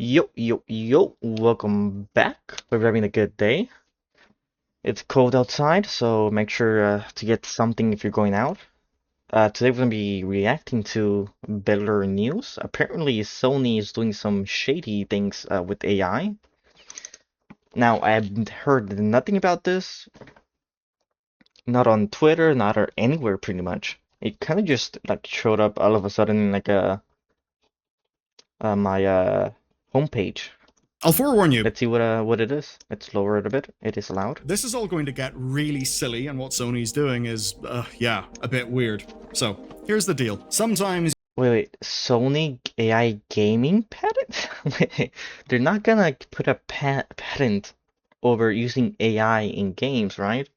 Yo, yo, yo, welcome back. Hope you're having a good day. It's cold outside, so make sure to get something if you're going out. Today we're going to be reacting to better news. Apparently, Sony is doing some shady things with AI. Now, I've heard nothing about this, not on Twitter, not or anywhere pretty much. It kind of just like showed up all of a sudden like my homepage. I'll forewarn you. Let's see what it is. Let's lower it a bit. It is allowed. This is all going to get really silly, and what Sony's doing is, yeah, a bit weird. So, here's the deal. Sometimes... Wait, Sony AI gaming patent? Wait, they're not gonna put a patent over using AI in games, right?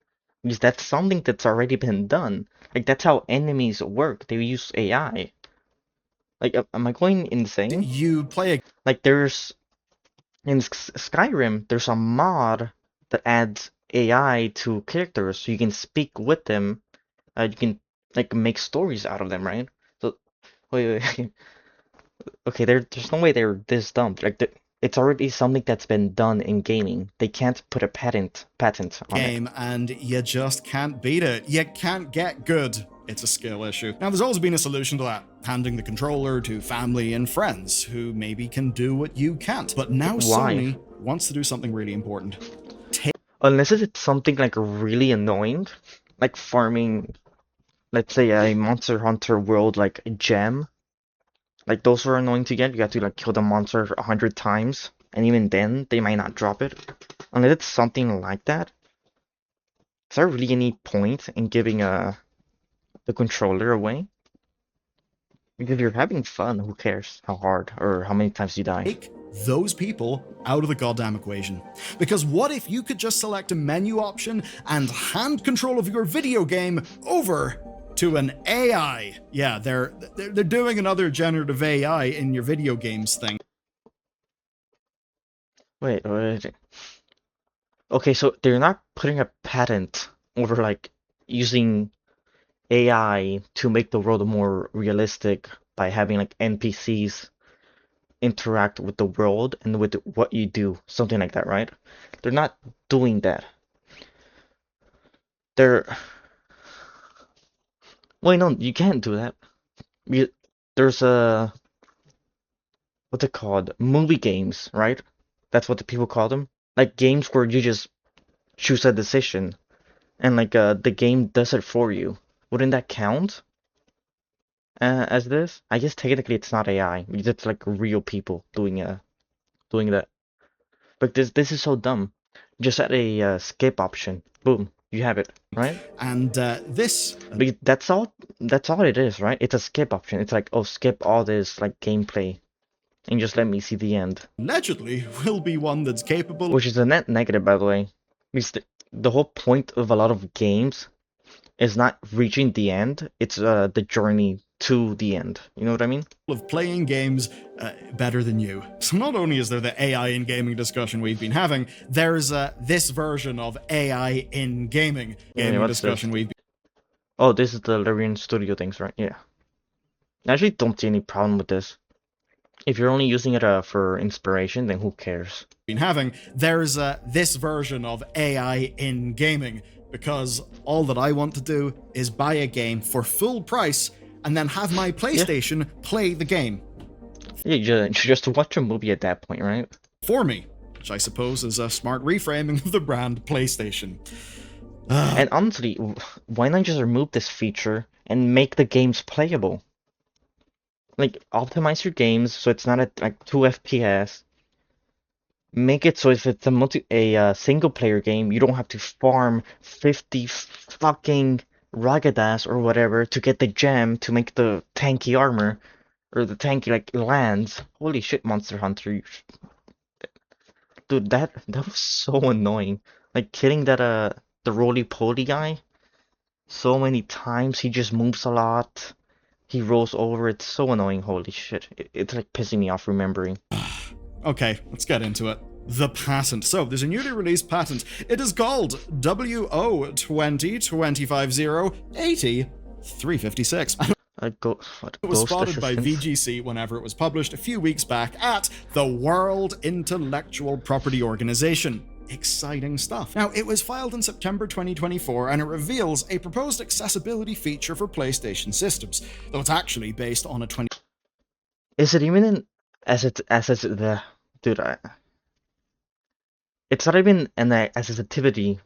Because that's something that's already been done. Like, that's how enemies work. They use AI. Like, am I going insane? You play a... Like, there's... In Skyrim, there's a mod that adds AI to characters, so you can speak with them. You can, like, make stories out of them, right? So, wait. Okay, there's no way they're this dumb. Like, it's already something that's been done in gaming. They can't put a patent on game, it. and you just can't beat it. You can't get good. It's a skill issue. Now, there's always been a solution to that. Handing the controller to family and friends who maybe can do what you can't. But now Why? Sony wants to do something really important. Unless it's something, like, really annoying. Like farming, let's say, a Monster Hunter World, like, gem. Like, those are annoying to get. You have to, like, kill the monster 100 times. And even then, they might not drop it. Unless it's something like that. Is there really any point in giving the controller away? Because if you're having fun, who cares how hard or how many times you die? Take those people out of the goddamn equation. Because what if you could just select a menu option and hand control of your video game over to an AI? Yeah, they're doing another generative AI in your video games thing. Wait. Okay, so they're not putting a patent over, like, using AI to make the world more realistic by having, like, NPCs interact with the world and with what you do, something like that, right? They're not doing that. They're... Wait, no, you can't do that. There's a... What's it called? Movie games, right? That's what the people call them. Like, games where you just choose a decision and, like, the game does it for you. Wouldn't that count as this? I guess technically it's not AI because it's like real people doing that. But this is so dumb. Just add a skip option. Boom, you have it, right? And this... Because that's all it is, right? It's a skip option. It's like, oh, skip all this, like, gameplay and just let me see the end. allegedly will be one that's capable... Which is a net negative, by the way. Because the whole point of a lot of games is not reaching the end. It's the journey to the end. You know what I mean? of playing games better than you. So not only is there the AI in gaming discussion we've been having, there's this version of AI in gaming discussion we've been... Oh, this is the Larian Studio things, right? Yeah. I actually don't see any problem with this. If you're only using it for inspiration, then who cares? Been having, there's this version of AI in gaming, because all that I want to do is buy a game for full price and then have my PlayStation play the game. Yeah, just watch a movie at that point, right? For me, which I suppose is a smart reframing of the brand PlayStation. And honestly, why not just remove this feature and make the games playable? Like, optimize your games so it's not at like 2 FPS. Make it so if it's a single player game, you don't have to farm 50 fucking Ragadas or whatever to get the gem to make the tanky armor or the tanky, like, lands. Holy shit, Monster Hunter. Dude, that was so annoying. Like, killing that the roly-poly guy so many times. He just moves a lot. He rolls over. It's so annoying. Holy shit. It's like pissing me off remembering. Okay, let's get into it. The patent. So, there's a newly released patent. It is called WO2025080 356. What, It was ghost spotted by assistants? VGC whenever it was published a few weeks back at the World Intellectual Property Organization. Exciting stuff. Now, it was filed in September 2024 and it reveals a proposed accessibility feature for PlayStation systems, though it's actually based on a 20. Is it even in as it's the dude? It's not even an accessibility.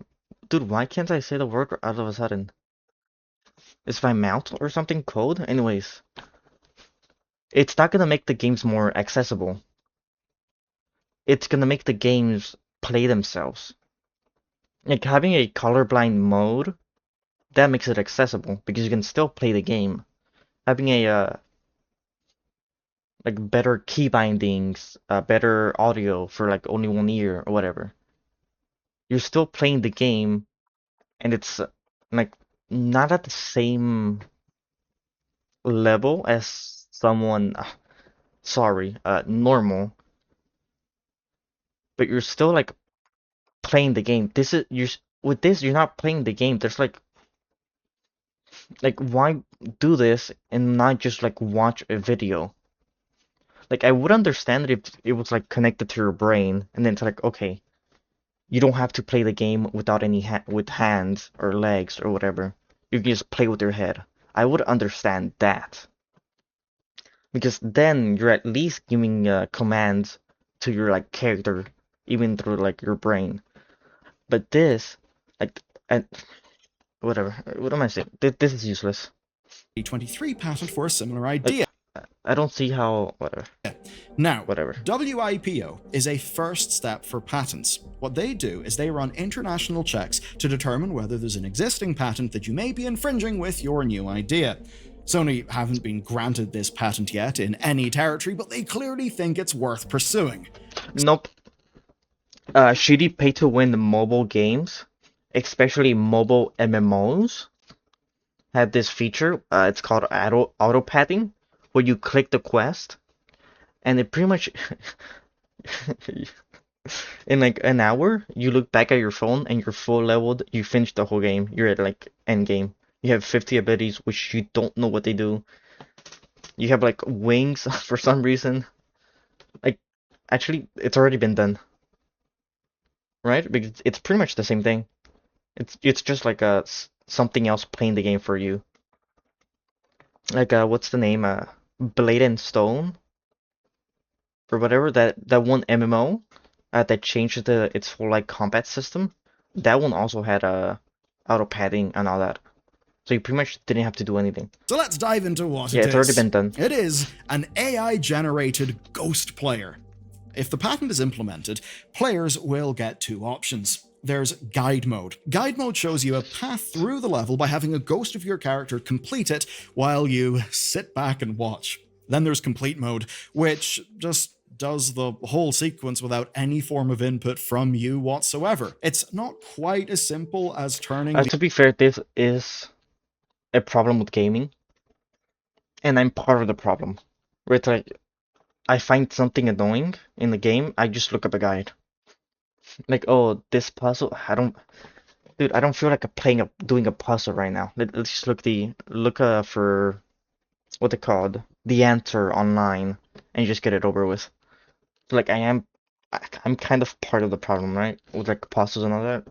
Dude, why can't I say the word out of a sudden? Is my mouth or something cold? Anyways, it's not gonna make the games more accessible. It's gonna make the games play themselves. Like having a colorblind mode, that makes it accessible because you can still play the game. Having a like better key bindings, better audio for like only one ear or whatever. You're still playing the game, and it's like not at the same level as someone, sorry, normal, but you're still like playing the game. This is you with this, you're not playing the game. There's like why do this and not just like watch a video? Like I would understand it if it was like connected to your brain, and then it's like okay, you don't have to play the game without any with hands or legs or whatever. You can just play with your head. I would understand that because then you're at least giving commands to your like character, even through like your brain. But this, like, and whatever. What am I saying? This is useless. 2023 patent for a similar idea. Like, I don't see how. Whatever. Now, Whatever. WIPO is a first step for patents. What they do is they run international checks to determine whether there's an existing patent that you may be infringing with your new idea. Sony haven't been granted this patent yet in any territory, but they clearly think it's worth pursuing. Nope. Shady pay-to-win mobile games, especially mobile MMOs, have this feature. It's called auto padding, where you click the quest, and it pretty much in like an hour, you look back at your phone and you're full leveled. You finish the whole game. You're at like end game. You have 50 abilities, which you don't know what they do. You have like wings for some reason. Like, actually, it's already been done, right? Because it's pretty much the same thing. It's just like something else playing the game for you. Like what's the name? Blade and Stone or whatever, that one MMO that changed its whole like combat system. That one also had auto padding and all that. So you pretty much didn't have to do anything. So let's dive into what Yeah, it it's already is. been done. It is an AI-generated ghost player. If the patent is implemented, players will get two options. There's Guide Mode. Guide Mode shows you a path through the level by having a ghost of your character complete it while you sit back and watch. Then there's Complete Mode, which just does the whole sequence without any form of input from you whatsoever. It's not quite as simple as turning To be fair, this is a problem with gaming, and I'm part of the problem. Where it's like, I find something annoying in the game, I just look up a guide. Like, oh, this puzzle, dude, I don't feel like doing a puzzle right now. Let's just look for what they called the answer online, and you just get it over with. So, like, I'm kind of part of the problem, right? With like puzzles and all that.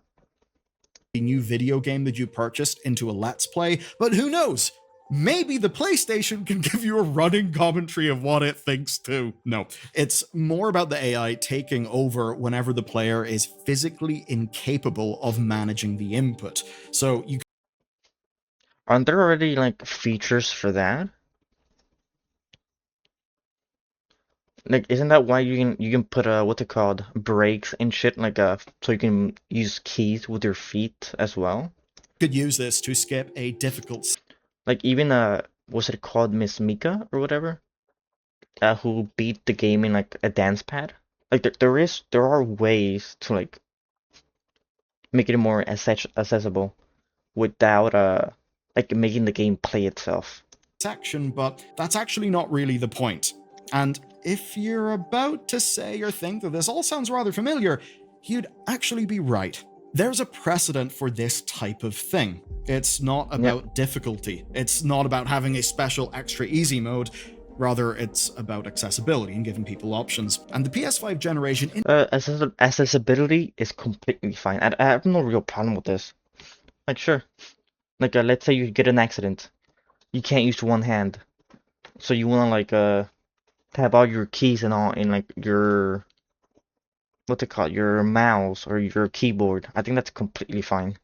new video game that you purchased into a Let's Play, but who knows? Maybe the PlayStation can give you a running commentary of what it thinks too. No, it's more about the AI taking over whenever the player is physically incapable of managing the input. So you Aren't there already like features for that? Like, isn't that why you can put what they called brakes and shit like so you can use keys with your feet as well? could use this to skip a difficult Like even was it called Miss Mika or whatever? Who beat the game in like a dance pad? Like there are ways to like make it more accessible without like making the game play itself. section, but that's actually not really the point. And if you're about to say or think that this all sounds rather familiar, you'd actually be right. There's a precedent for this type of thing. It's not Yeah. about difficulty. It's not about having a special extra easy mode. Rather, it's about accessibility and giving people options. And the PS5 generation Accessibility is completely fine. I have no real problem with this. Like, sure. Like, let's say you get an accident. You can't use one hand. So you wanna, like, have all your keys and all in, like, your, what's it called? Your mouse or your keyboard. I think that's completely fine.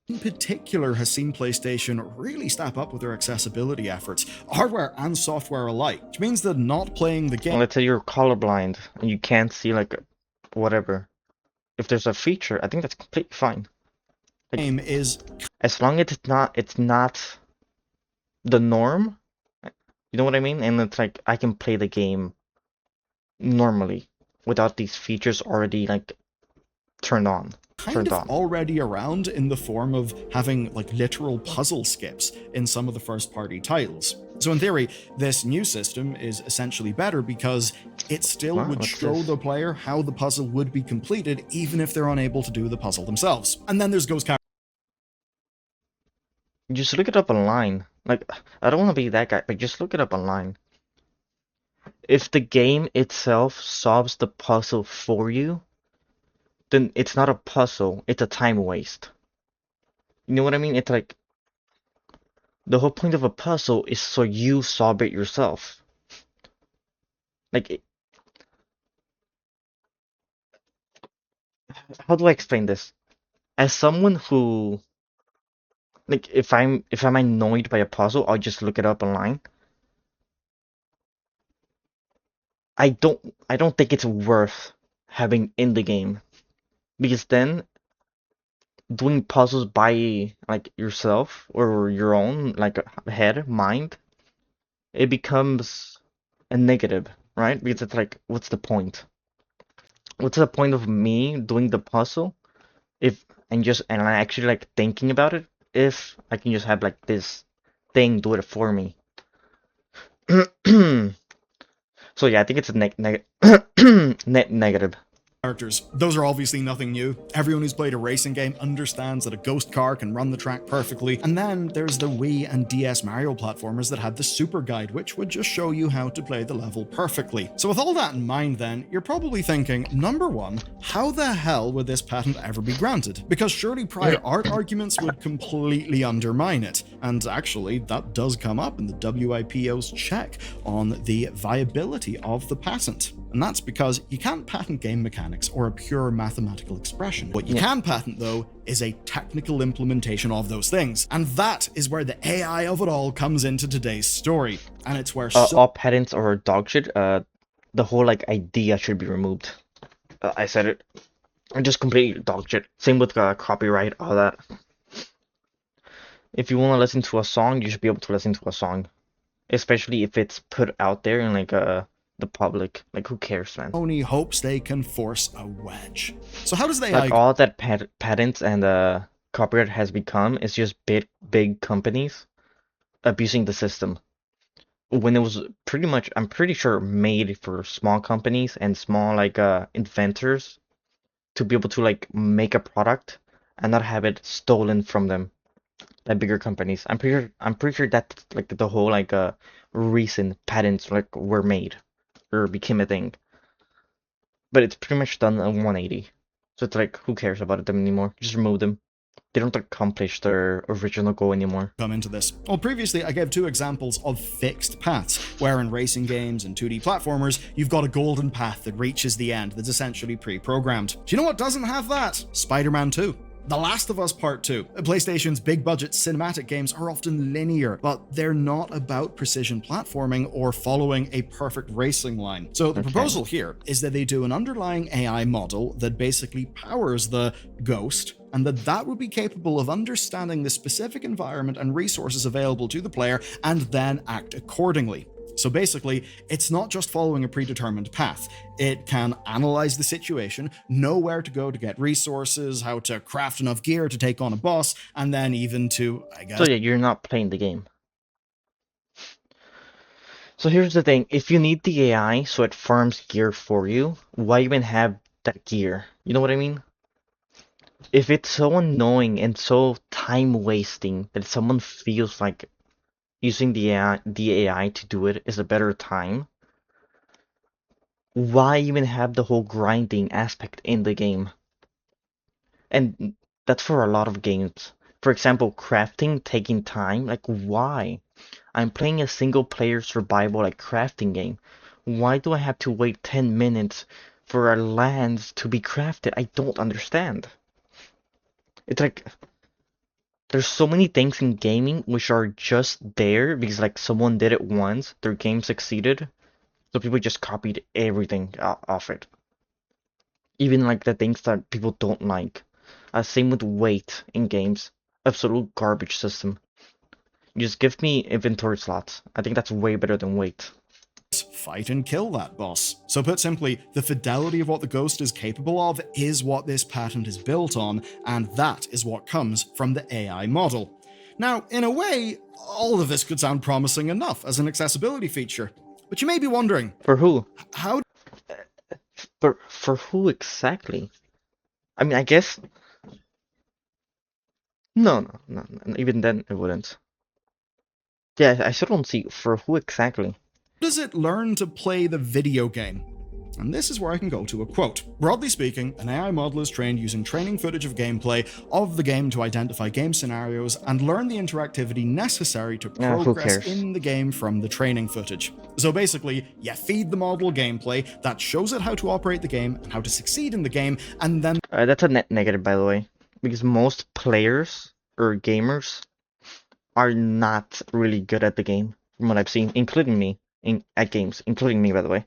in particular has seen PlayStation really step up with their accessibility efforts, hardware and software alike, which means that not playing the And let's say you're colorblind and you can't see, like, whatever. If there's a feature, I think that's completely fine. Like, game is as long as it's not the norm, you know what I mean? And it's like I can play the game normally without these features already like turned on. kind Turned of on. already around in the form of having like literal puzzle skips in some of the first party titles. So in theory, this new system is essentially better because it still What? would What's show this? the player how the puzzle would be completed even if they're unable to do the puzzle themselves. And then there's Ghost Character. Just look it up online. Like I don't want to be that guy, but just look it up online. If the game itself solves the puzzle for you, then it's not a puzzle, it's a time waste. You know what I mean? It's like the whole point of a puzzle is so you solve it yourself. Like, how do I explain this? As someone who, like, if I'm annoyed by a puzzle, I'll just look it up online. I don't think it's worth having in the game because then doing puzzles by like yourself or your own like head mind, it becomes a negative, right? Because it's like, what's the point? What's the point of me doing the puzzle if and I actually like thinking about it if I can just have like this thing do it for me? So yeah, I think it's a net negative. Characters. Those are obviously nothing new. Everyone who's played a racing game understands that a ghost car can run the track perfectly. And then there's the Wii and DS Mario platformers that had the Super Guide, which would just show you how to play the level perfectly. So with all that in mind then, you're probably thinking, number one, how the hell would this patent ever be granted? Because surely prior art arguments would completely undermine it. And actually, that does come up in the WIPO's check on the viability of the patent. And that's because you can't patent game mechanics or a pure mathematical expression. What you can patent, though, is a technical implementation of those things. And that is where the AI of it all comes into today's story. And it's where All patents are dog shit. The whole like idea should be removed. I said it. Just completely dog shit. Same with copyright, all that. If you want to listen to a song, you should be able to listen to a song, especially if it's put out there in like the public. Like, who cares, man? Sony hopes they can force a wedge. So how does the Like AI all that patents and copyright has become is just big companies abusing the system. When it was pretty much, I'm pretty sure, made for small companies and small like inventors to be able to like make a product and not have it stolen from them by bigger companies. I'm pretty sure that's like the whole like reason patents like were made or became a thing. But it's pretty much done on 180. So it's like, who cares about them anymore? Just remove them. They don't accomplish their original goal anymore. come into this? Well, previously I gave two examples of fixed paths, where in racing games and 2D platformers, you've got a golden path that reaches the end that's essentially pre-programmed. Do you know what doesn't have that? Spider-Man 2. The Last of Us Part 2. PlayStation's big budget cinematic games are often linear, but they're not about precision platforming or following a perfect racing line. So the proposal here is that they do an underlying AI model that basically powers the ghost, and that would be capable of understanding the specific environment and resources available to the player and then act accordingly. So basically, it's not just following a predetermined path. It can analyze the situation, know where to go to get resources, how to craft enough gear to take on a boss, and then even to, I guess. So yeah, you're not playing the game. So here's the thing, if you need the AI so it farms gear for you, why even have that gear? You know what I mean? if it's so annoying and so time wasting that someone feels like using the AI to do it is a better time, why even have the whole grinding aspect in the game? And that's for a lot of games. For example, crafting taking time, like why? I'm playing a single player survival like crafting game. Why do I have to wait 10 minutes for our lands to be crafted? I don't understand. It's like there's so many things in gaming which are just there because like someone did it once, their game succeeded, so people just copied everything off it. Even like the things that people don't like. Same with weight in games. Absolute garbage system. You just give me inventory slots. I think that's way better than weight. Fight and kill that boss. So put simply, the fidelity of what the Ghost is capable of is what this patent is built on, and that is what comes from the AI model. Now, in a way, all of this could sound promising enough as an accessibility feature, but you may be wondering, For who? how For who exactly? I mean, I guess no. Even then, it wouldn't. Yeah, I still don't see for who exactly. does it learn to play the video game? And this is where I can go to a quote. Broadly speaking, an AI model is trained using training footage of gameplay of the game to identify game scenarios and learn the interactivity necessary to Who progress cares? in the game from the training footage. So basically, you feed the model gameplay that shows it how to operate the game and how to succeed in the game, and then That's a net negative, by the way, because most players or gamers are not really good at the game, from what I've seen, including me at games, including me, by the way.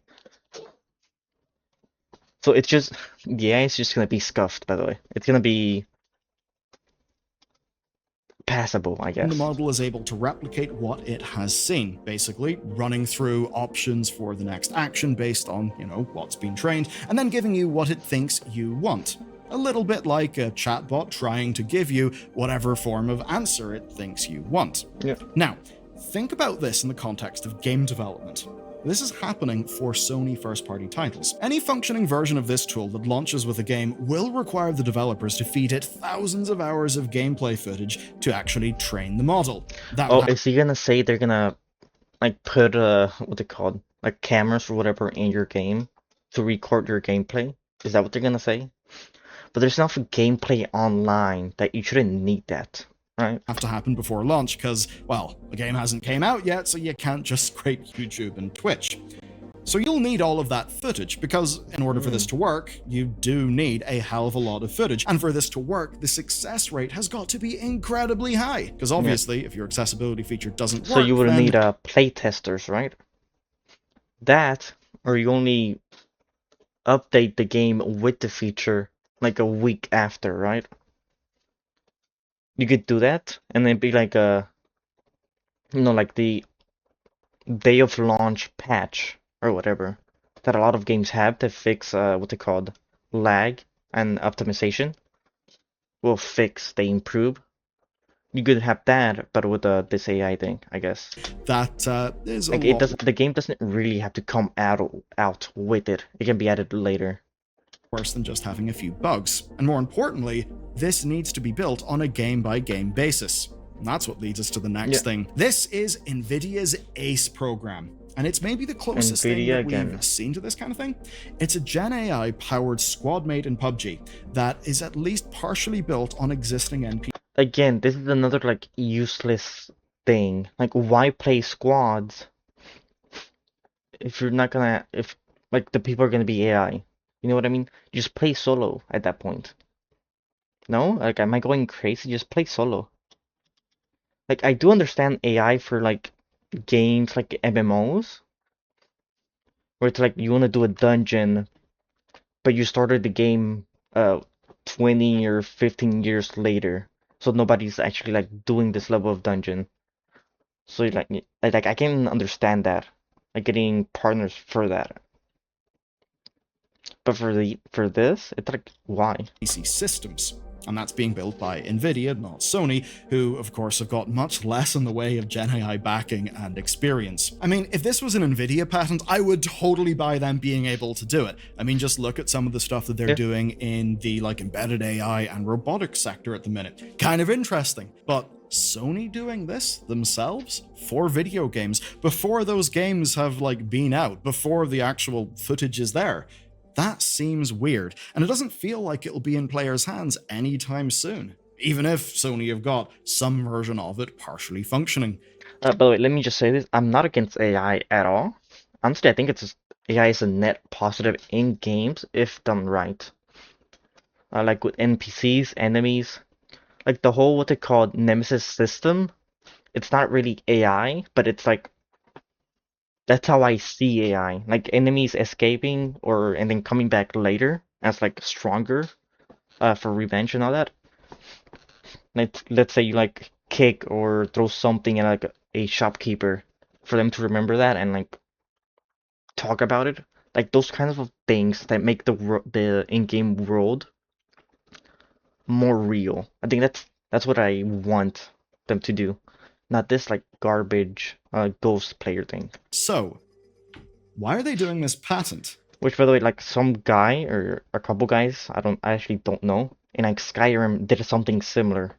So it's just, yeah, it's just gonna be scuffed, by the way. It's gonna be passable, I the guess. model is able to replicate what it has seen, basically running through options for the next action based on, what's been trained, and then giving you what it thinks you want. A little bit like a chatbot trying to give you whatever form of answer it thinks you want. Yeah. Now, think about this in the context of game development. This is happening for Sony first-party titles. Any functioning version of this tool that launches with a game will require the developers to feed it thousands of hours of gameplay footage to actually train the model. Oh, is he gonna say they're gonna like put what they called like cameras or whatever in your game to record your gameplay? Is that what they're gonna say? But there's enough gameplay online that you shouldn't need that, right? have to happen before launch because, well, the game hasn't came out yet, so you can't just scrape YouTube and Twitch. So you'll need all of that footage because in order for this to work, you do need a hell of a lot of footage. And for this to work, the success rate has got to be incredibly high because obviously if your accessibility feature doesn't work, So you would then need play testers, right? That, or you only update the game with the feature like a week after, right? You could do that and then be like like the day of launch patch or whatever that a lot of games have to fix what they called lag and optimization. Will fix, they improve. You could have that, but with this AI thing, I guess. that is a Like it lot doesn't, the game doesn't really have to come out with it. It can be added later. worse than just having a few bugs. And more importantly, this needs to be built on a game-by-game basis. And that's what leads us to the next thing. This is NVIDIA's ACE program. And it's maybe the closest thing that we've seen to this kind of thing. It's a Gen AI powered squad mate in PUBG that is at least partially built on existing NPCs. Again, this is another like useless thing. Like why play squads if you're not gonna if like the people are gonna be AI? You know what I mean? Just play solo at that point. No? Like am I going crazy? Just play solo. Like I do understand AI for like games like MMOs where it's like you wanna do a dungeon but you started the game 20 or 15 years later. So nobody's actually like doing this level of dungeon. So like I can understand that. Like getting partners for that. But for this, it's like why? systems. And that's being built by Nvidia, not Sony, who of course have got much less in the way of Gen AI backing and experience. I mean, if this was an Nvidia patent, I would totally buy them being able to do it. I mean, just look at some of the stuff that they're doing in the embedded AI and robotics sector at the minute. Kind of interesting. But Sony doing this themselves for video games before those games have been out, before the actual footage is there. That seems weird, and it doesn't feel like it'll be in players' hands anytime soon, even if Sony have got some version of it partially functioning. By the way, let me just say this. I'm not against AI at all. Honestly, I think AI is a net positive in games if done right. Like with NPCs, enemies, like the whole what they call Nemesis system. It's not really AI, but it's that's how I see AI. Like enemies escaping and then coming back later as stronger for revenge and all that. Let's say you kick or throw something at a shopkeeper for them to remember that and talk about it. Like those kinds of things that make the in-game world more real. I think that's what I want them to do. Not this garbage ghost player thing. So, why are they doing this patent? Which, by the way, some guy or a couple guys, I actually don't know, in Skyrim did something similar,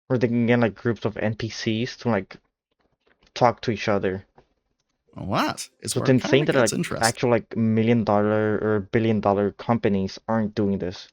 where they can get groups of NPCs to talk to each other. Well, that is So where it's it kind insane of that gets interesting. actual $1 million or $1 billion companies aren't doing this.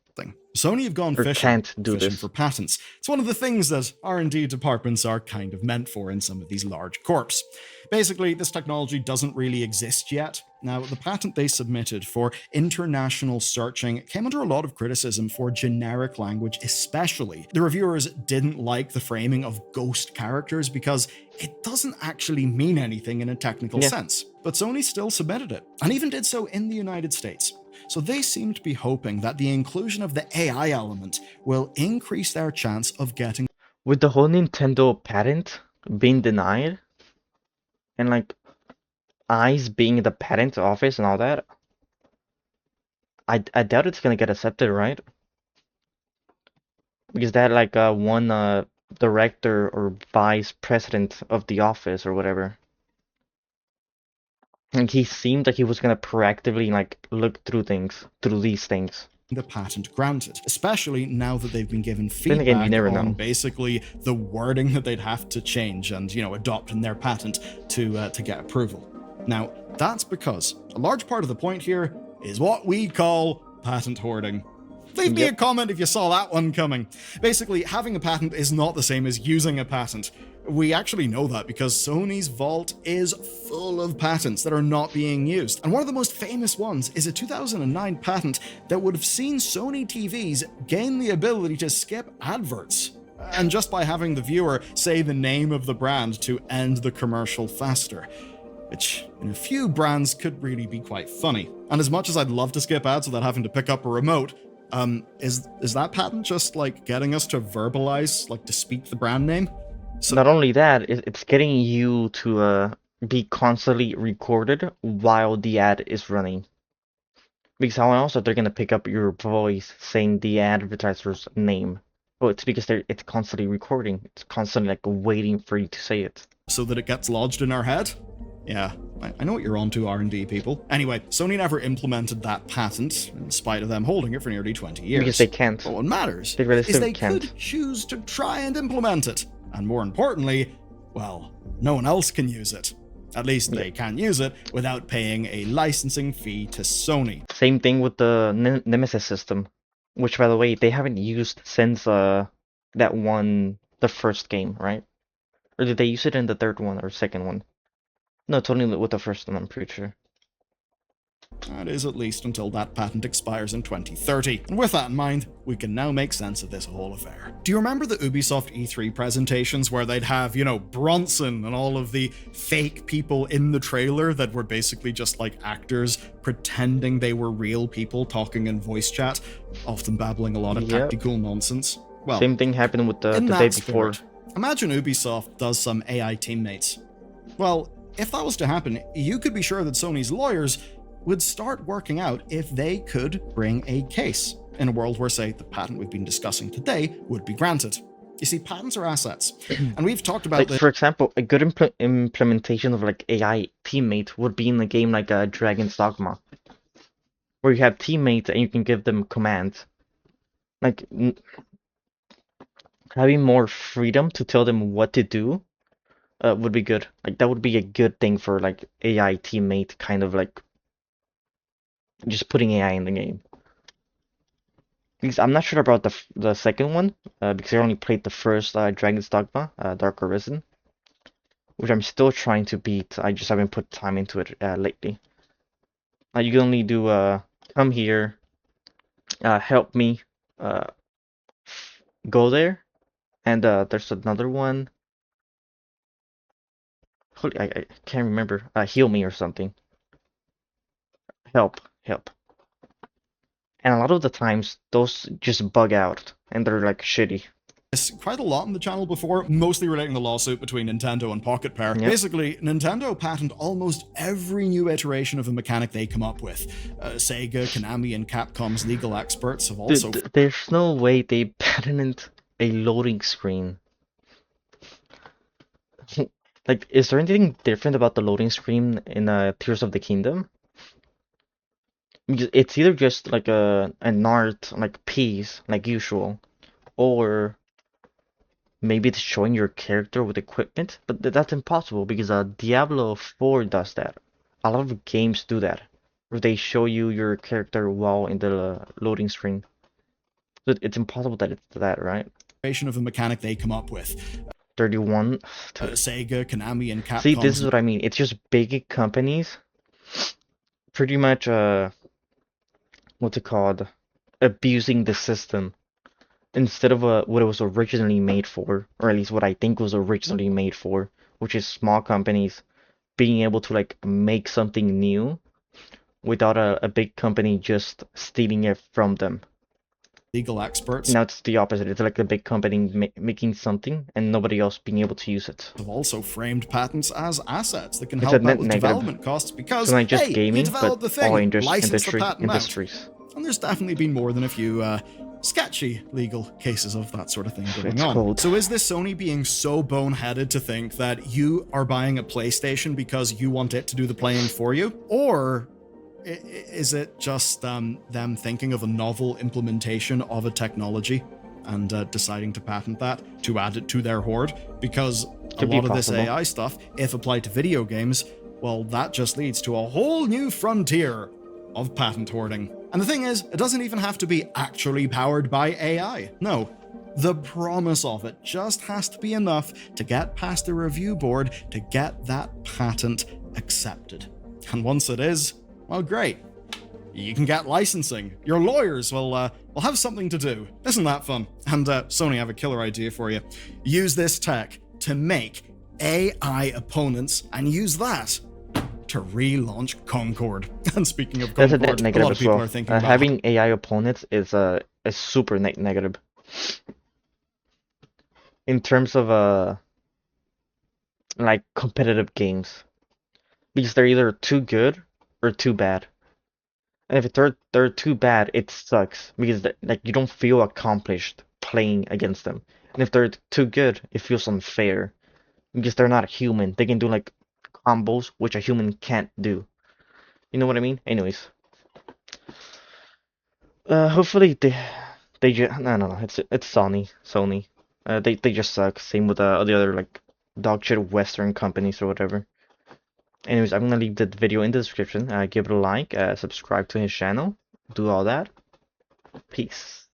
Sony have gone Or fishing, can't do fishing this. for patents. It's one of the things that R&D departments are kind of meant for in some of these large corps. Basically, this technology doesn't really exist yet. Now, the patent they submitted for international searching came under a lot of criticism for generic language especially. The reviewers didn't like the framing of ghost characters because it doesn't actually mean anything in a technical sense. But Sony still submitted it, and even did so in the United States. So they seem to be hoping that the inclusion of the AI element will increase their chance of getting. With the whole Nintendo patent being denied, and eyes being the patent office and all that, I doubt it's gonna get accepted, right? Because that one director or vice president of the office or whatever. And he seemed like he was gonna proactively look through these things. The patent granted, especially now that they've been given Then again, you feedback never on know. basically the wording that they'd have to change and adopt in their patent to get approval. Now, that's because a large part of the point here is what we call patent hoarding. Leave me a comment if you saw that one coming. Basically, having a patent is not the same as using a patent. We actually know that because Sony's vault is full of patents that are not being used. And one of the most famous ones is a 2009 patent that would have seen Sony TVs gain the ability to skip adverts. And just by having the viewer say the name of the brand to end the commercial faster. Which, in a few brands, could really be quite funny. And as much as I'd love to skip ads without having to pick up a remote, is that patent just getting us to verbalize, to speak the brand name? So, not only that, it's getting you to be constantly recorded while the ad is running. Because how else are they gonna pick up your voice saying the advertiser's name? Well, it's because it's constantly recording. It's constantly waiting for you to say it. So that it gets lodged in our head? Yeah, I know what you're on to, R&D people. Anyway, Sony never implemented that patent, in spite of them holding it for nearly 20 years. Because they can't. But what matters is they could choose to try and implement it. And more importantly, well, no one else can use it. At least they can use it without paying a licensing fee to Sony. Same thing with the Nemesis system, which, by the way, they haven't used since the first game, right? Or did they use it in the third one or second one? No, it's only with the first one, I'm pretty sure. That is at least until that patent expires in 2030. And with that in mind, we can now make sense of this whole affair. Do you remember the Ubisoft E3 presentations where they'd have, Bronson and all of the fake people in the trailer that were basically just actors pretending they were real people talking in voice chat, often babbling a lot of tactical nonsense? Well, same thing happened with the day before. Imagine Ubisoft does some AI teammates. Well, if that was to happen, you could be sure that Sony's lawyers would start working out if they could bring a case. in a world where, say, the patent we've been discussing today would be granted. You see, patents are assets, and we've talked about Like this. for example, a good implementation of like AI teammate would be in a game like Dragon's Dogma, where you have teammates and you can give them commands. Like having more freedom to tell them what to do would be good. Like that would be a good thing for like AI teammate kind of like just putting AI in the game. Because I'm not sure about the second one because I only played the first Dragon's Dogma, Dark Arisen, which I'm still trying to beat. I just haven't put time into it lately. You can only do come here, help me, uh, go there, and there's another one. Holy, I can't remember. Heal me or something. Help. And a lot of the times those just bug out and they're like shitty. Quite a lot on the channel before, mostly relating the lawsuit between Nintendo and Pocket Pair. Yep. Basically, Nintendo patent almost every new iteration of a mechanic they come up with. Sega, Konami, and Capcom's legal experts have also... There's no way they patented a loading screen. Like, is there anything different about the loading screen in Tears of the Kingdom? Because it's either just like an art like piece like usual, or maybe it's showing your character with equipment, but that's impossible because Diablo 4 does that. A lot of games do that, where they show you your character while in the loading screen. So it's impossible that it's that, right? Of a mechanic they come up with. 31. Sega, Konami, and Capcom. See, this is what I mean. It's just big companies pretty much what's it called? Abusing the system instead of what it was originally made for, or at least what I think was originally made for, which is small companies being able to like make something new without a big company just stealing it from them. Legal experts. Now it's the opposite. It's like a big company making something and nobody else being able to use it. Have also framed patents as assets that can It's help a out with negative. development costs because, So not just hey, gaming, you develop but the thing, all license the patent industries. out. And there's definitely been more than a few sketchy legal cases of that sort of thing going It's on. cold. So is this Sony being so boneheaded to think that you are buying a PlayStation because you want it to do the playing for you? Or is it just them thinking of a novel implementation of a technology and deciding to patent that to add it to their hoard? Because a lot of this AI stuff, if applied to video games, well, that just leads to a whole new frontier of patent hoarding. And the thing is, it doesn't even have to be actually powered by AI. No, the promise of it just has to be enough to get past the review board to get that patent accepted. And once it is, well, great. You can get licensing. Your lawyers will have something to do. Isn't that fun? And Sony, I have a killer idea for you. Use this tech to make AI opponents and use that to relaunch Concord. And speaking of Concord, that's a net negative a lot of people are thinking about having AI opponents is a super negative. In terms of like competitive games, because they're either too good or too bad. And if they're too bad, it sucks because like you don't feel accomplished playing against them. And if they're too good, it feels unfair because they're not human. They can do like combos which a human can't do. You know what I mean? Anyways, hopefully they just no it's Sony. They just suck. Same with the other like dog shit Western companies or whatever. Anyways, I'm gonna leave the video in the description. Give it a like, subscribe to his channel, do all that. Peace.